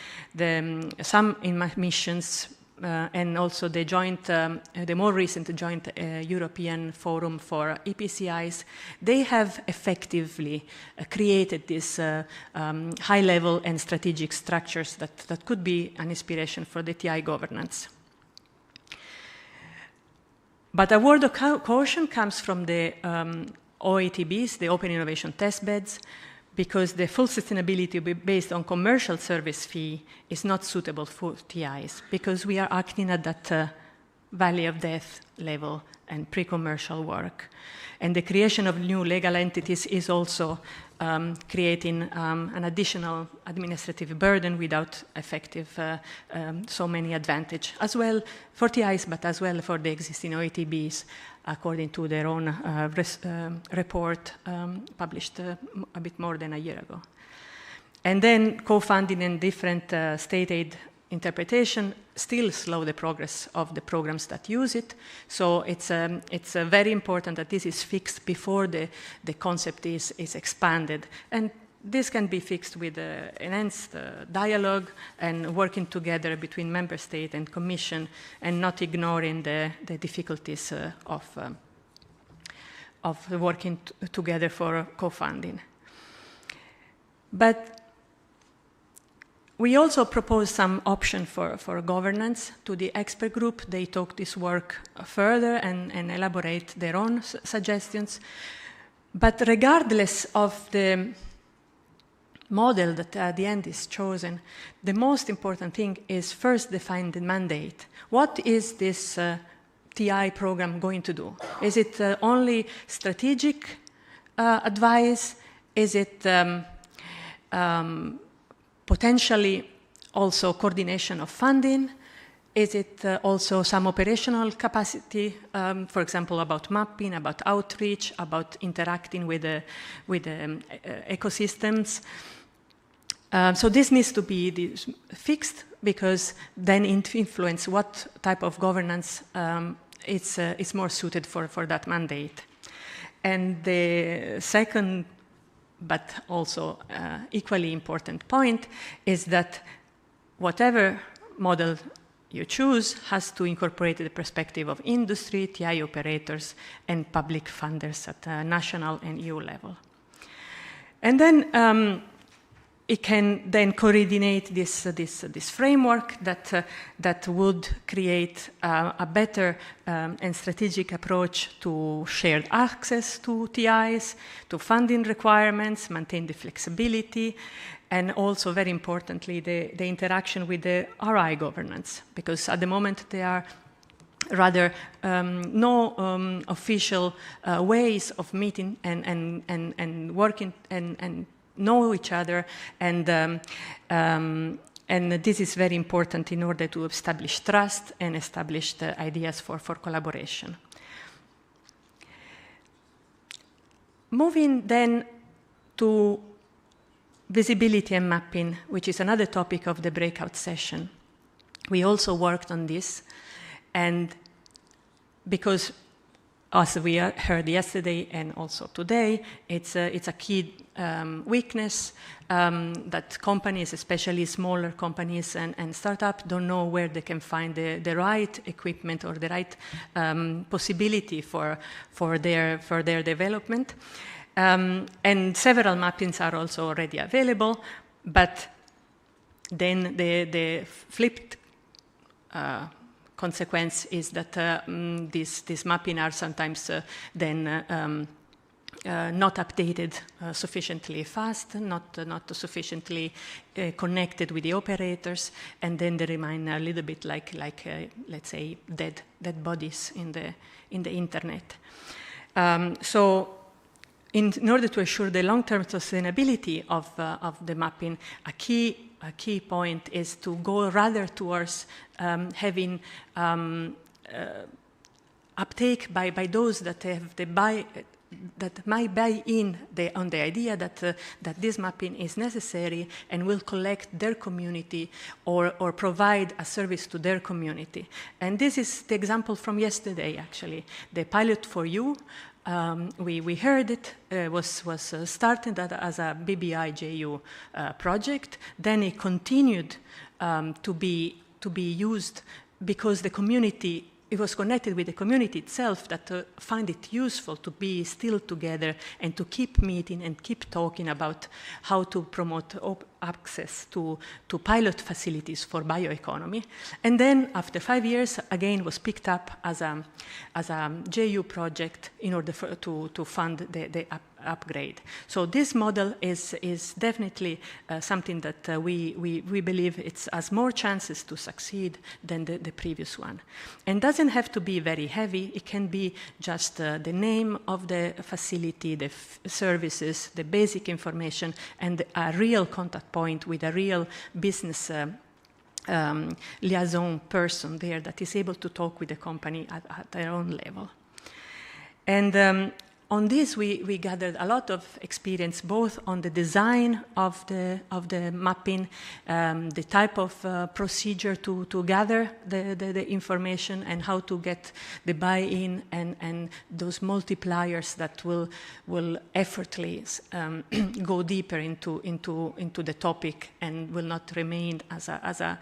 some missions, and also the more recent joint European Forum for EPCIs. They have effectively created these high-level and strategic structures that could be an inspiration for the TI governance. But a word of caution comes from the OETBs, the Open Innovation Test Beds, because the full sustainability based on commercial service fee is not suitable for TIs, because we are acting at that valley of death level and pre-commercial work. And the creation of new legal entities is also creating an additional administrative burden without effective so many advantage, as well for TIs, but as well for the existing OETBs, according to their own report published a bit more than a year ago. And then co-funding and different state aid interpretation still slow the progress of the programs that use it. So it's very important that this is fixed before the concept is expanded. And this can be fixed with enhanced dialogue and working together between member state and commission, and not ignoring the difficulties of working together for co-funding. But we also propose some option for governance to the expert group. They talk this work further and elaborate their own suggestions. But regardless of the model that at the end is chosen, the most important thing is first define the mandate. What is this TI program going to do? Is it only strategic advice? Is it potentially also coordination of funding? Is it also some operational capacity, for example, about mapping, about outreach, about interacting with the ecosystems? So this needs to be fixed, because then it influences what type of governance is more suited for that mandate. And the second, but also equally important point, is that whatever model you choose has to incorporate the perspective of industry, TI operators, and public funders at national and EU level. And then it can then coordinate this framework that would create a better and strategic approach to shared access to TIs, to funding requirements, maintain the flexibility, and also, very importantly, the interaction with the RI governance, because at the moment there are rather no official ways of meeting and working and know each other, and this is very important in order to establish trust and establish the ideas for collaboration. Moving then to visibility and mapping, which is another topic of the breakout session. We also worked on this, and because as we heard yesterday and also today, it's a key weakness that companies, especially smaller companies and startups, don't know where they can find the right equipment or the right possibility for their development. And several mappings are also already available, but then the flipped consequence is that these mapping are sometimes then not updated sufficiently fast, not sufficiently connected with the operators, and then they remain a little bit like let's say dead bodies in the internet. So in order to assure the long-term sustainability of the mapping, a key point is to go rather towards having uptake by those that have that might buy in on the idea that this mapping is necessary and will collect their community or provide a service to their community. And this is the example from yesterday, actually. The Pilot for You, we heard it, was started as a BBIJU project. Then it continued to be used because the community, it was connected with the community itself that find it useful to be still together and to keep meeting and keep talking about how to promote access to pilot facilities for bioeconomy. And then after 5 years, again, was picked up as a JU project in order to fund the upgrade. So this model is definitely something that we believe it has more chances to succeed than the previous one. And doesn't have to be very heavy. It can be just the name of the facility, the services, the basic information, and a real contact point with a real business liaison person there that is able to talk with the company at their own level. And on this, we gathered a lot of experience, both on the design of the mapping, the type of procedure to gather the information, and how to get the buy-in and those multipliers that will effortlessly go deeper into the topic and will not remain as a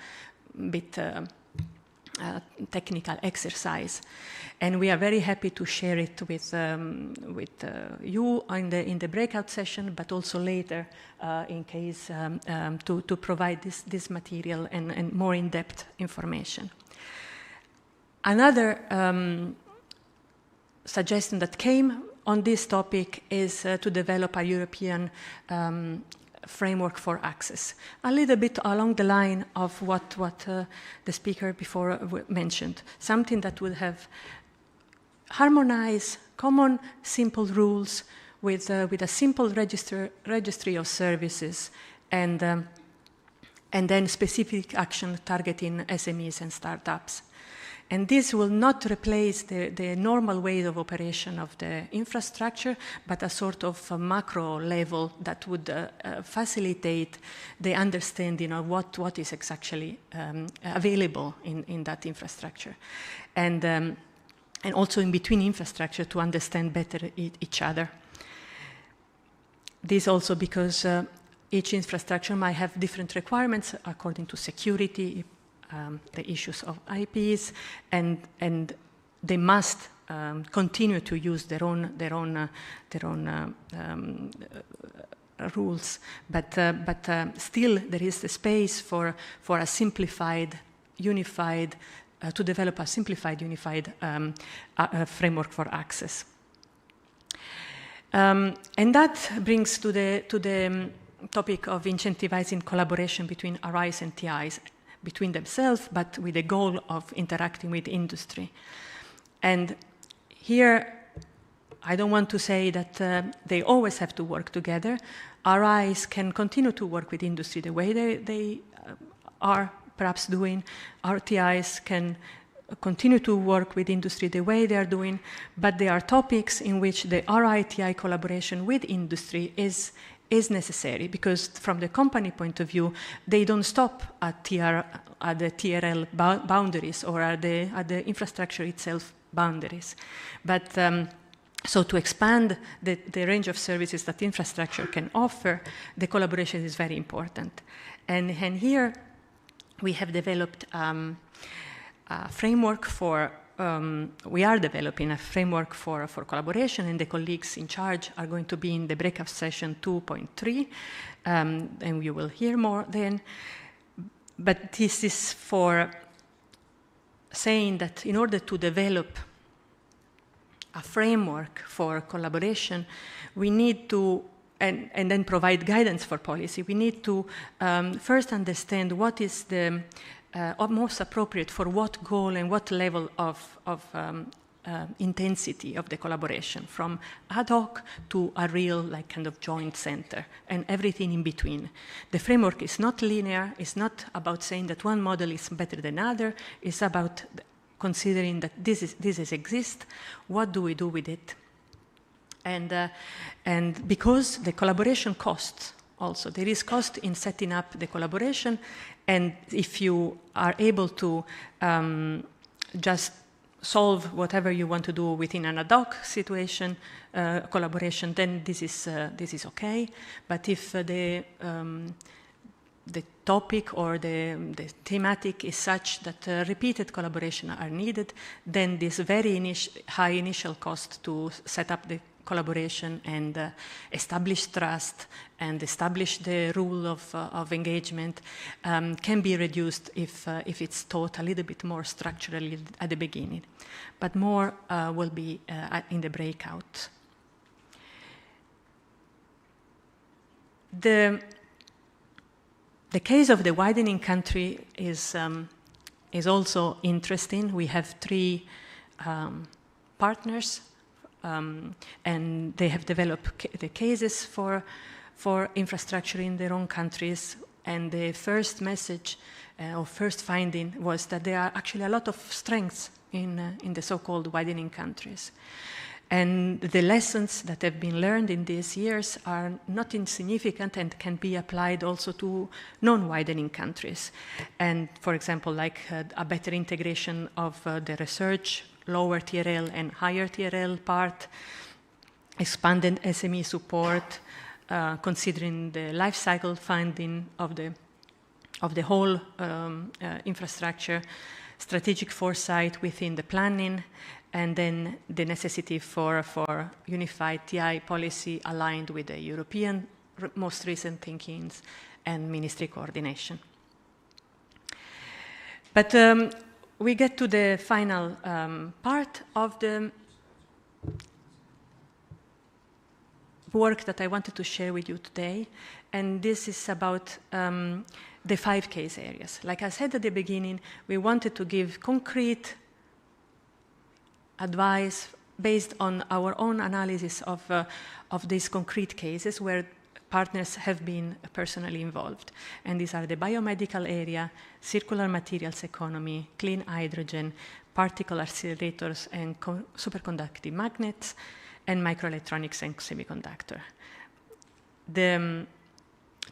bit technical exercise. And we are very happy to share it with you in the breakout session, but also later in case to provide this material and more in-depth information. Another suggestion that came on this topic is to develop a European framework for access, a little bit along the line of what the speaker before mentioned, something that would have harmonized common simple rules with a simple registry of services and then specific action targeting SMEs and startups. And this will not replace the normal way of operation of the infrastructure, but a sort of a macro level that would facilitate the understanding of what is actually available in that infrastructure. And also in between infrastructure to understand better each other. This also because each infrastructure might have different requirements according to security, the issues of IPs, and they must continue to use their own rules. But still, there is the space for a simplified, unified, to develop a simplified, unified framework for access. And that brings to the topic of incentivizing collaboration between RIs and TIs, between themselves, but with the goal of interacting with industry. And here, I don't want to say that they always have to work together. RIs can continue to work with industry the way they are perhaps doing. RTIs can continue to work with industry the way they are doing, but there are topics in which the RI-TI collaboration with industry is necessary, because from the company point of view, they don't stop at the TRL boundaries or at the infrastructure itself boundaries. But so to expand the range of services that infrastructure can offer, the collaboration is very important. And here we have developed a framework for, we are developing a framework for collaboration, and the colleagues in charge are going to be in the breakout session 2.3, and you will hear more then. But this is for saying that in order to develop a framework for collaboration, we need to, and then provide guidance for policy, we need to first understand what is the most appropriate for what goal and what level of intensity of the collaboration, from ad hoc to a real kind of joint center, and everything in between. The framework is not linear, it's not about saying that one model is better than other, it's about considering that this exists, what do we do with it? And because the collaboration costs also, there is cost in setting up the collaboration, and if you are able to just solve whatever you want to do within an ad hoc situation, collaboration, then this is okay. But if the topic or the thematic is such that repeated collaboration are needed, then this very high initial cost to set up the collaboration and establish trust and establish the rule of engagement can be reduced if it's taught a little bit more structurally at the beginning. But more will be in the breakout. The case of the widening country is also interesting. We have 3 partners, and they have developed the cases for infrastructure in their own countries. And the first message or first finding was that there are actually a lot of strengths in the so-called widening countries. And the lessons that have been learned in these years are not insignificant and can be applied also to non-widening countries. And for example, like a better integration of the research, lower TRL and higher TRL part, expanded SME support, considering the life cycle funding of the whole infrastructure, strategic foresight within the planning, and then the necessity for unified TI policy aligned with the European most recent thinkings and ministry coordination. But we get to the final part of the work that I wanted to share with you today, and this is about the 5 case areas. Like I said at the beginning, we wanted to give concrete advice based on our own analysis of these concrete cases where partners have been personally involved. And these are the biomedical area, circular materials economy, clean hydrogen, particle accelerators and superconducting magnets, and microelectronics and semiconductor.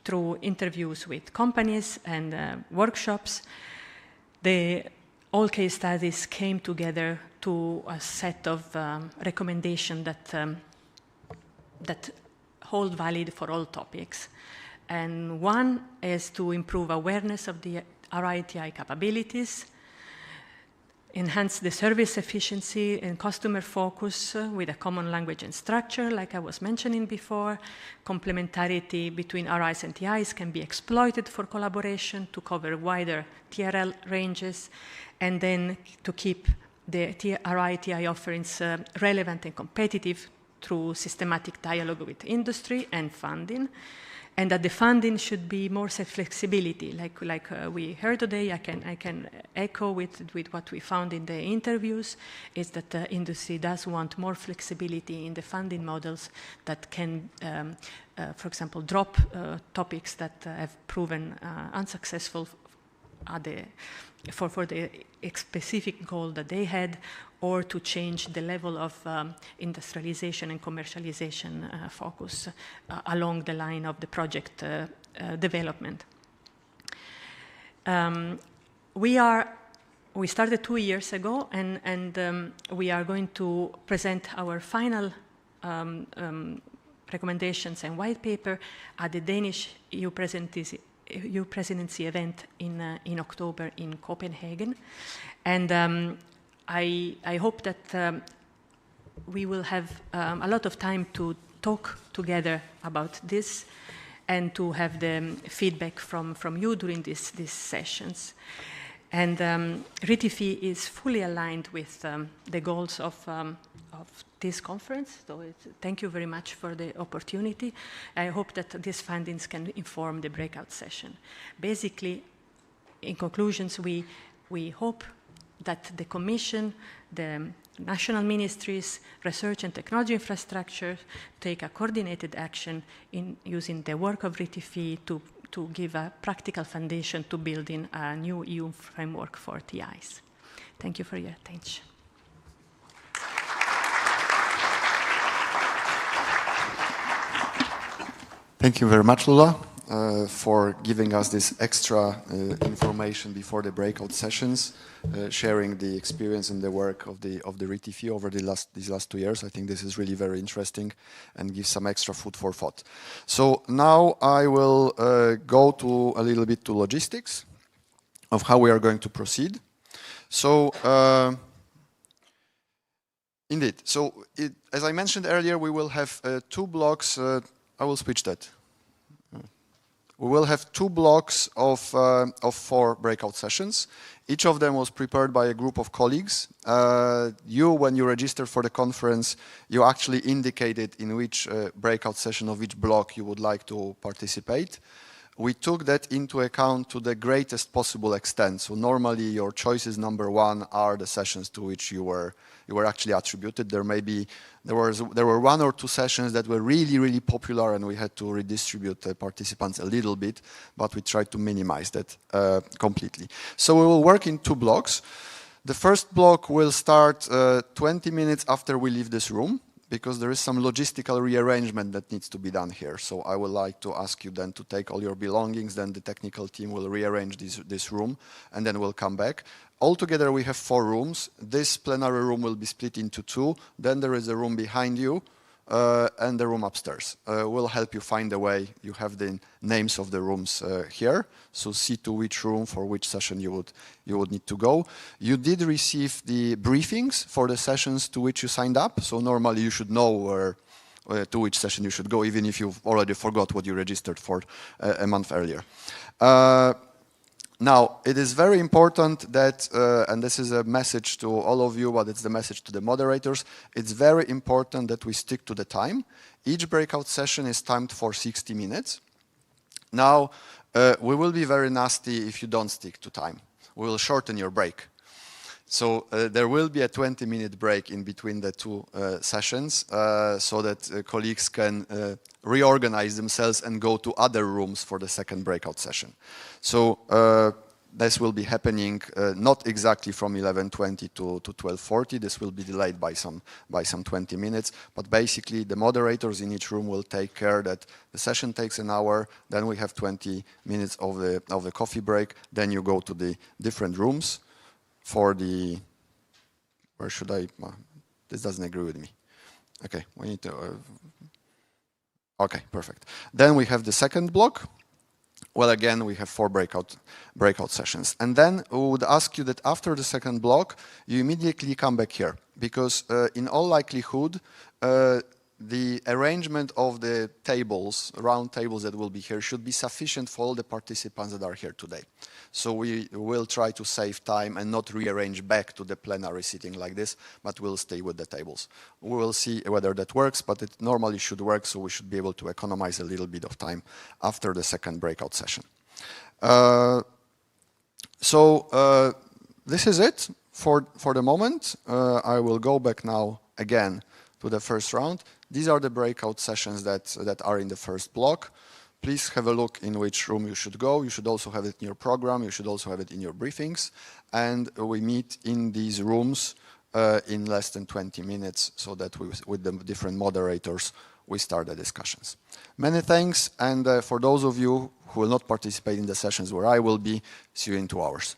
Through interviews with companies and workshops, all case studies came together to a set of recommendations that hold valid for all topics. And one is to improve awareness of the RITI capabilities, enhance the service efficiency and customer focus with a common language and structure, like I was mentioning before. Complementarity between RIs and TIs can be exploited for collaboration to cover wider TRL ranges, and then to keep the RITI offerings relevant and competitive through systematic dialogue with industry and funding. And that the funding should be more flexibility, like we heard today. I can echo with what we found in the interviews, is that the industry does want more flexibility in the funding models that can, for example, drop topics that have proven unsuccessful for the specific goal that they had, or to change the level of industrialization and commercialization focus along the line of the project we started 2 years ago, and we are going to present our final recommendations and white paper at the Danish EU presidency event in October in Copenhagen. And I hope that we will have a lot of time to talk together about this and to have the feedback from you during these sessions. And RTFI is fully aligned with the goals of this conference, so thank you very much for the opportunity. I hope that these findings can inform the breakout session. Basically, in conclusions, we hope that the Commission, the national ministries, research and technology infrastructure take a coordinated action in using the work of RTFI to give a practical foundation to building a new EU framework for TIs. Thank you for your attention. Thank you very much, Lula, for giving us this extra information before the breakout sessions, sharing the experience and the work of the RTFI over these last 2 years. I think this is really very interesting and gives some extra food for thought. So now I will go to a little bit to logistics of how we are going to proceed. So indeed, so as I mentioned earlier, we will have 2 blocks. I will switch that. We will have 2 blocks of 4 breakout sessions. Each of them was prepared by a group of colleagues. When you registered for the conference, you actually indicated in which breakout session of each block you would like to participate. We took that into account to the greatest possible extent. So normally your choices number 1 are the sessions to which you were actually attributed. There were 1 or 2 sessions that were really popular, and we had to redistribute the participants a little bit, but we tried to minimize that completely. So we will work in 2 blocks. The first block will start 20 minutes after we leave this room, because there is some logistical rearrangement that needs to be done here. So I would like to ask you then to take all your belongings, then the technical team will rearrange this room, and then we'll come back. Altogether we have 4 rooms. This plenary room will be split into 2. Then there is a room behind you, and the room upstairs. We'll help you find a way. You have the names of the rooms here, so see to which room for which session you would need to go. You did receive the briefings for the sessions to which you signed up, so normally you should know to which session you should go, even if you've already forgot what you registered for a month earlier. Now, it is very important that, and this is a message to all of you, but it's the message to the moderators, it's very important that we stick to the time. Each breakout session is timed for 60 minutes. Now, we will be very nasty if you don't stick to time. We will shorten your break. So there will be a 20-minute break in between the 2 sessions so that colleagues can reorganize themselves and go to other rooms for the second breakout session. So this will be happening not exactly from 11:20 to 12:40. This will be delayed by some 20 minutes. But basically, the moderators in each room will take care that the session takes an hour. Then we have 20 minutes of the coffee break. Then you go to the different rooms. For the, where should I, this doesn't agree with me. Okay, we need to, okay, perfect. Then we have the second block. Well, again, we have 4 breakout sessions. And then we would ask you that after the second block, you immediately come back here. Because in all likelihood, the arrangement of the tables, round tables that will be here, should be sufficient for all the participants that are here today. So we will try to save time and not rearrange back to the plenary sitting like this, but we'll stay with the tables. We will see whether that works, but it normally should work, so we should be able to economize a little bit of time after the second breakout session. This is it for the moment. I will go back now again to the first round. These are the breakout sessions that are in the first block. Please have a look in which room you should go. You should also have it in your program. You should also have it in your briefings. And we meet in these rooms in less than 20 minutes so that with the different moderators, we start the discussions. Many thanks. And for those of you who will not participate in the sessions where I will be, see you in 2 hours.